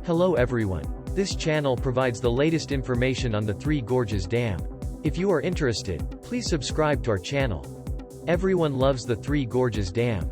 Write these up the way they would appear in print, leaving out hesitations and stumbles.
Hello everyone. This channel provides the latest information on the Three Gorges Dam. If you are interested, please subscribe to our channel. Everyone loves the Three Gorges Dam.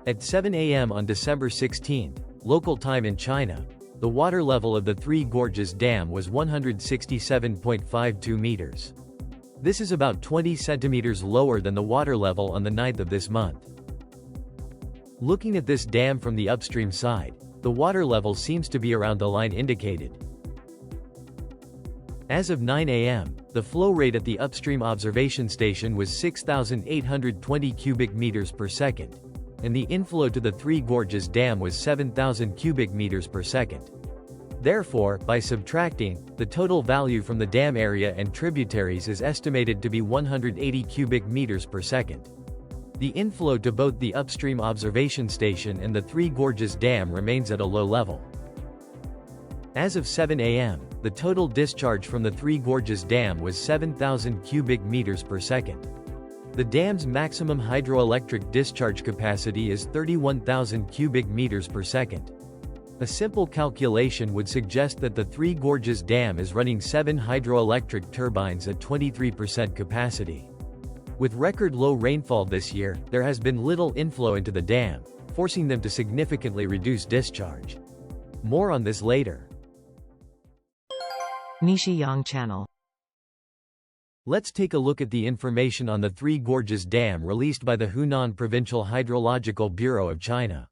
At 7 a.m. on December 16, local time in China, the water level of the Three Gorges Dam was 167.52 meters. This is about 20 centimeters lower than the water level on the 9th of this month. Looking at this dam from the upstream side, the water level seems to be around the line indicated. As of 9 a.m., the flow rate at the upstream observation station was 6,820 cubic meters per second, and the inflow to the Three Gorges Dam was 7,000 cubic meters per second. Therefore, by subtracting, the total value from the dam area and tributaries is estimated to be 180 cubic meters per second. The inflow to both the upstream observation station and the Three Gorges Dam remains at a low level. As of 7 a.m., the total discharge from the Three Gorges Dam was 7,000 cubic meters per second. The dam's maximum hydroelectric discharge capacity is 31,000 cubic meters per second. A simple calculation would suggest that the Three Gorges Dam is running 7 hydroelectric turbines at 23% capacity. With record low rainfall this year, there has been little inflow into the dam, forcing them to significantly reduce discharge. More on this later. NISHIYAN channel. Let's take a look at the information on the Three Gorges Dam released by the Hunan Provincial Hydrological Bureau of China.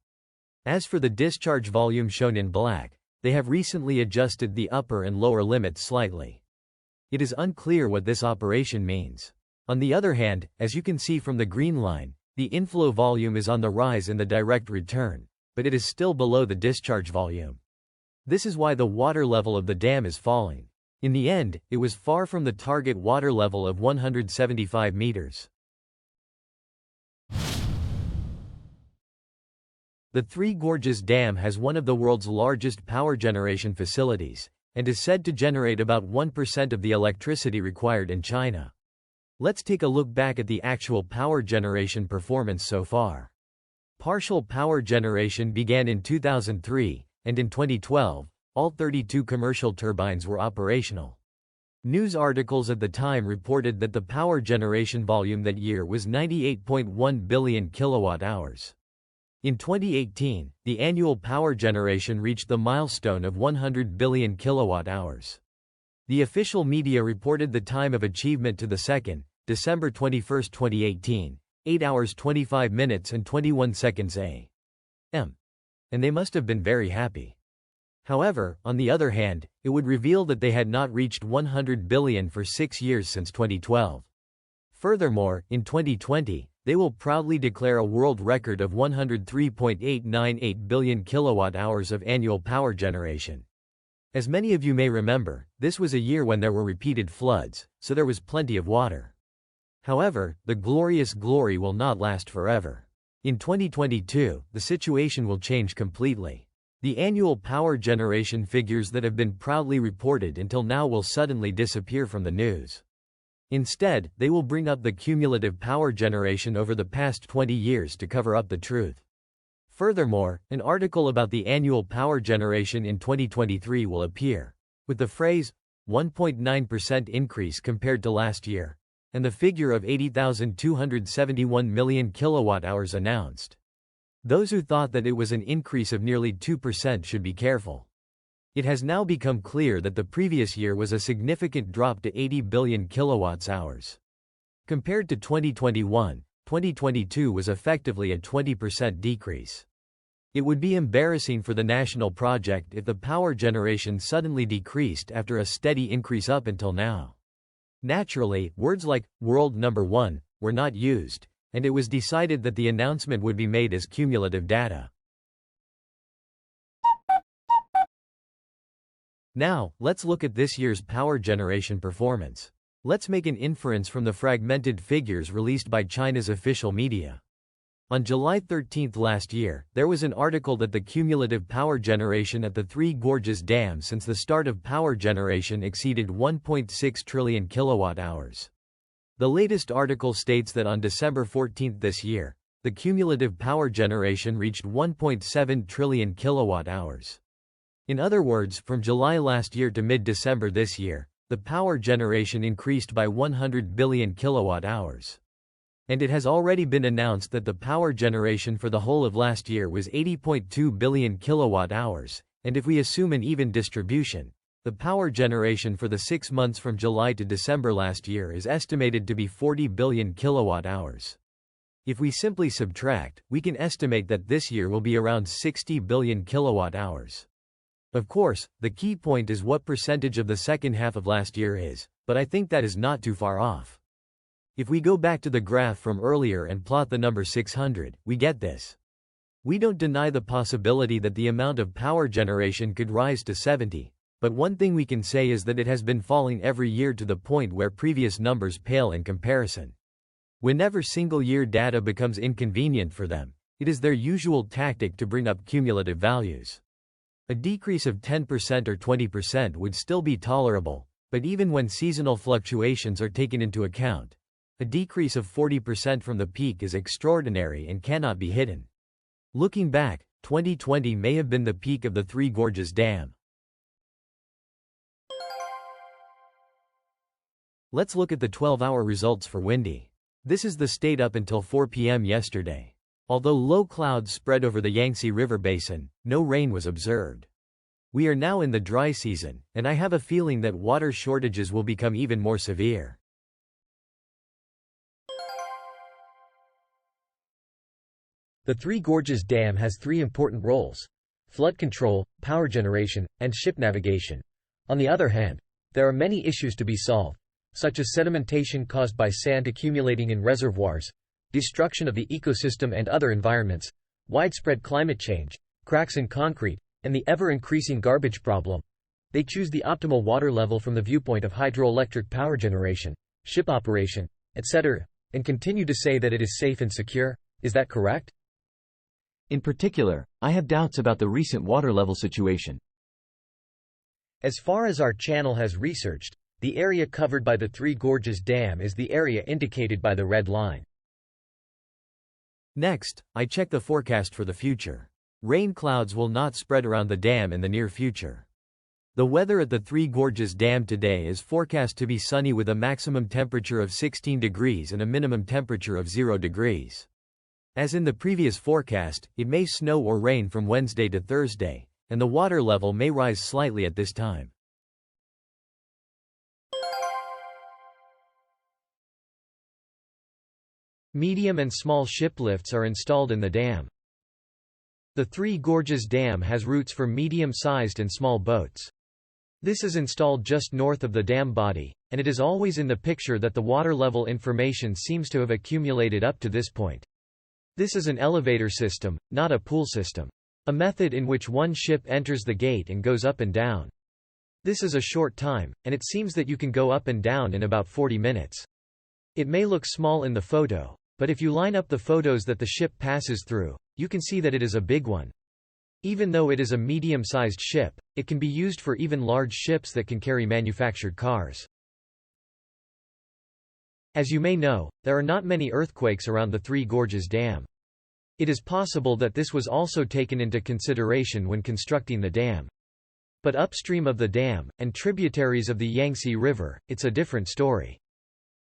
As for the discharge volume shown in black, they have recently adjusted the upper and lower limits slightly. It is unclear what this operation means. On the other hand, as you can see from the green line, the inflow volume is on the rise in the direct return, but it is still below the discharge volume. This is why the water level of the dam is falling. In the end, it was far from the target water level of 175 meters. The Three Gorges Dam has one of the world's largest power generation facilities, and is said to generate about 1% of the electricity required in China. Let's take a look back at the actual power generation performance so far. Partial power generation began in 2003, and in 2012, all 32 commercial turbines were operational. News articles at the time reported that the power generation volume that year was 98.1 billion kilowatt-hours. In 2018, the annual power generation reached the milestone of 100 billion kilowatt-hours. The official media reported the time of achievement to the second, December 21, 2018, 8 hours 25 minutes and 21 seconds a.m. And they must have been very happy. However, on the other hand, it would reveal that they had not reached 100 billion for 6 years since 2012. Furthermore, in 2020, they will proudly declare a world record of 103.898 billion kilowatt-hours of annual power generation. As many of you may remember, this was a year when there were repeated floods, so there was plenty of water. However, the glorious glory will not last forever. In 2022, the situation will change completely. The annual power generation figures that have been proudly reported until now will suddenly disappear from the news. Instead, they will bring up the cumulative power generation over the past 20 years to cover up the truth. Furthermore, an article about the annual power generation in 2023 will appear, with the phrase, 1.9% increase compared to last year, and the figure of 80,271 million kilowatt-hours announced. Those who thought that it was an increase of nearly 2% should be careful. It has now become clear that the previous year was a significant drop to 80 billion kilowatt-hours. Compared to 2021, 2022 was effectively a 20% decrease. It would be embarrassing for the national project if the power generation suddenly decreased after a steady increase up until now. Naturally, words like world number one were not used, and it was decided that the announcement would be made as cumulative data. Now, let's look at this year's power generation performance. Let's make an inference from the fragmented figures released by China's official media. On July 13 last year, there was an article that the cumulative power generation at the Three Gorges Dam since the start of power generation exceeded 1.6 trillion kilowatt-hours. The latest article states that on December 14 this year, the cumulative power generation reached 1.7 trillion kilowatt-hours. In other words, from July last year to mid-December this year, the power generation increased by 100 billion kilowatt-hours. And it has already been announced that the power generation for the whole of last year was 80.2 billion kilowatt-hours, and if we assume an even distribution, the power generation for the 6 months from July to December last year is estimated to be 40 billion kilowatt-hours. If we simply subtract, we can estimate that this year will be around 60 billion kilowatt-hours. Of course, the key point is what percentage of the second half of last year is, but I think that is not too far off. If we go back to the graph from earlier and plot the number 600, we get this. We don't deny the possibility that the amount of power generation could rise to 70, but one thing we can say is that it has been falling every year to the point where previous numbers pale in comparison. Whenever single-year data becomes inconvenient for them, it is their usual tactic to bring up cumulative values. A decrease of 10% or 20% would still be tolerable, but even when seasonal fluctuations are taken into account, a decrease of 40% from the peak is extraordinary and cannot be hidden. Looking back, 2020 may have been the peak of the Three Gorges Dam. Let's look at the 12-hour results for windy. This is the state up until 4 p.m. yesterday. Although low clouds spread over the Yangtze River basin, no rain was observed. We are now in the dry season, and I have a feeling that water shortages will become even more severe. The Three Gorges Dam has 3 important roles: flood control, power generation, and ship navigation. On the other hand, there are many issues to be solved, such as sedimentation caused by sand accumulating in reservoirs, destruction of the ecosystem and other environments, widespread climate change, cracks in concrete, and the ever-increasing garbage problem. They choose the optimal water level from the viewpoint of hydroelectric power generation, ship operation, etc., and continue to say that it is safe and secure. Is that correct? In particular, I have doubts about the recent water level situation. As far as our channel has researched, the area covered by the Three Gorges Dam is the area indicated by the red line. Next, I check the forecast for the future. Rain clouds will not spread around the dam in the near future. The weather at the Three Gorges Dam today is forecast to be sunny with a maximum temperature of 16 degrees and a minimum temperature of 0 degrees. As in the previous forecast, it may snow or rain from Wednesday to Thursday, and the water level may rise slightly at this time. Medium and small ship lifts are installed in the dam. The Three Gorges Dam has routes for medium-sized and small boats. This is installed just north of the dam body, and it is always in the picture that the water level information seems to have accumulated up to this point. This is an elevator system, not a pool system. A method in which one ship enters the gate and goes up and down. This is a short time, and it seems that you can go up and down in about 40 minutes. It may look small in the photo, but if you line up the photos that the ship passes through, you can see that it is a big one. Even though it is a medium-sized ship, it can be used for even large ships that can carry manufactured cars. As you may know, there are not many earthquakes around the Three Gorges Dam. It is possible that this was also taken into consideration when constructing the dam. But upstream of the dam, and tributaries of the Yangtze River, it's a different story.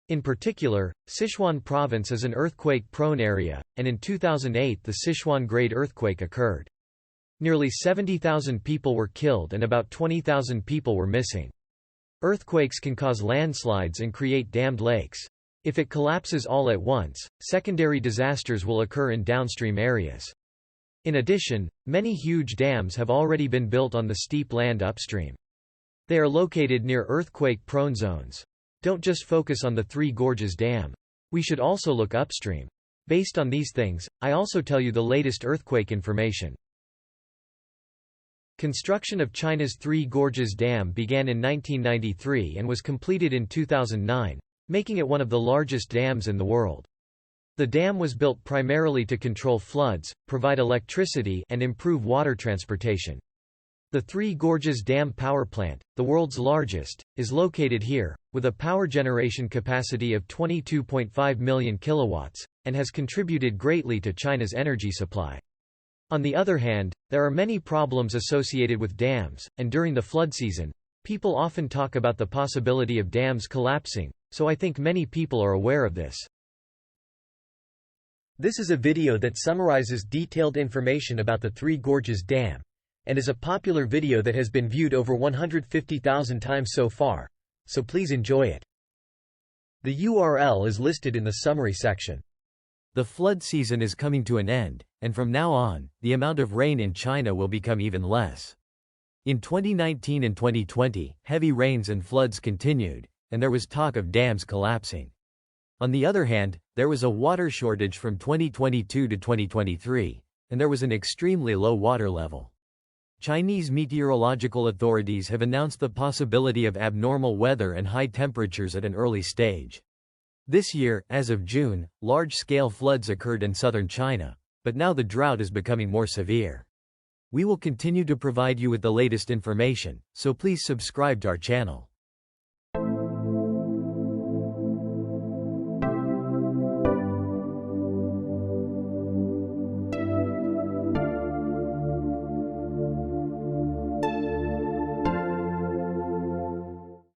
In particular, Sichuan province is an earthquake-prone area, and in 2008 the Sichuan grade earthquake occurred. Nearly 70,000 people were killed and about 20,000 people were missing. Earthquakes can cause landslides and create dammed lakes. If it collapses all at once, secondary disasters will occur in downstream areas. In addition, many huge dams have already been built on the steep land upstream. They are located near earthquake-prone zones. Don't just focus on the Three Gorges Dam. We should also look upstream. Based on these things, I also tell you the latest earthquake information. Construction of China's Three Gorges Dam began in 1993 and was completed in 2009, making it one of the largest dams in the world. The dam was built primarily to control floods, provide electricity, and improve water transportation. The Three Gorges Dam power plant, the world's largest, is located here, with a power generation capacity of 22.5 million kilowatts, and has contributed greatly to China's energy supply. On the other hand, there are many problems associated with dams, and during the flood season, people often talk about the possibility of dams collapsing, so I think many people are aware of this. This is a video that summarizes detailed information about the Three Gorges Dam, and is a popular video that has been viewed over 150,000 times so far, so please enjoy it. The URL is listed in the summary section. The flood season is coming to an end, and from now on, the amount of rain in China will become even less. In 2019 and 2020, heavy rains and floods continued, and there was talk of dams collapsing. On the other hand, there was a water shortage from 2022 to 2023, and there was an extremely low water level. Chinese meteorological authorities have announced the possibility of abnormal weather and high temperatures at an early stage. This year, as of June, large-scale floods occurred in southern China, but now the drought is becoming more severe. We will continue to provide you with the latest information, so please subscribe to our channel.